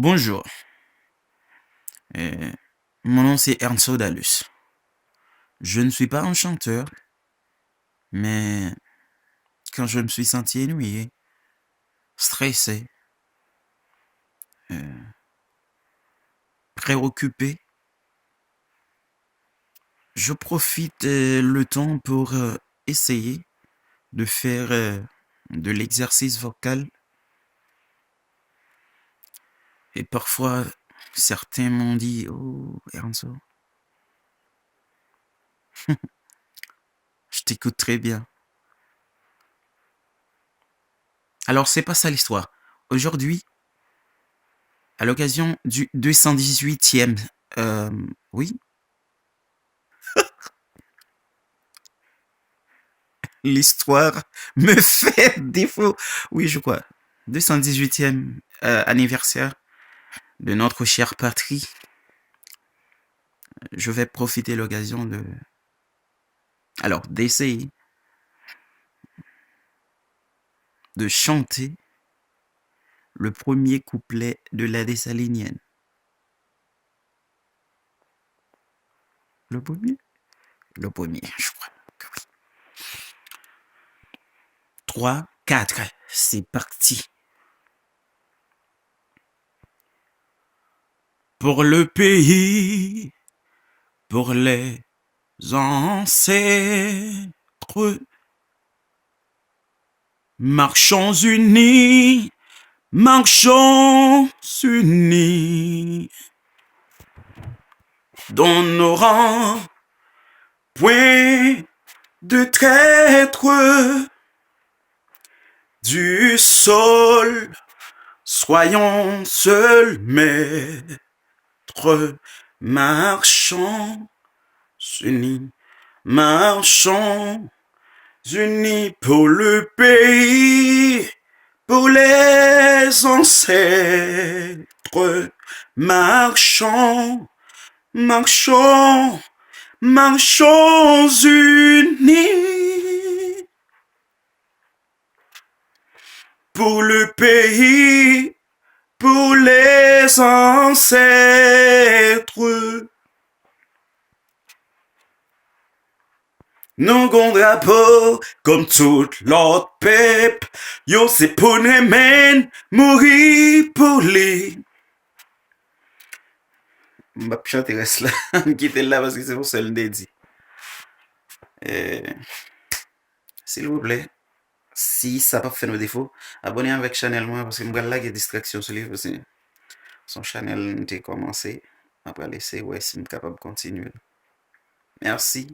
Bonjour, euh, mon nom c'est Ernst Dalus. Je ne suis pas un chanteur, mais quand je me suis senti ennuyé, stressé, euh, préoccupé, je profite le temps pour essayer de faire de l'exercice vocal. Et parfois, certains m'ont dit, oh Ernst, je t'écoute très bien. Alors c'est pas ça l'histoire. Aujourd'hui, à l'occasion du 218e, oui, l'histoire me fait défaut. Oui, je crois. 218e anniversaire de notre chère patrie. Je vais profiter de l'occasion de... Alors, d'essayer de chanter le premier couplet de la Dessalinienne. Le premier? Le premier, je crois que oui. 3, 4, c'est parti. Pour le pays, pour les ancêtres, marchons unis, marchons unis. Dans nos rangs, point de traître du sol, soyons seuls maîtres, marchons unis, marchons unis pour le pays, pour les ancêtres, marchons, marchons, marchons unis pour le pays, pour les ancêtres. Nous gon drapeau comme tout l'autre peuple, yo c'est pour nous men mourir pour les. M'ba chanter reste là, quitter là parce que c'est pour seul dédié. S'il vous plaît, si ça pas fait nos défauts, abonnez avec channel moi parce que m'ga là il y a distraction sur lui parce que son channel n'était commencé. Après laisser ouais si m'capable de continuer. Merci.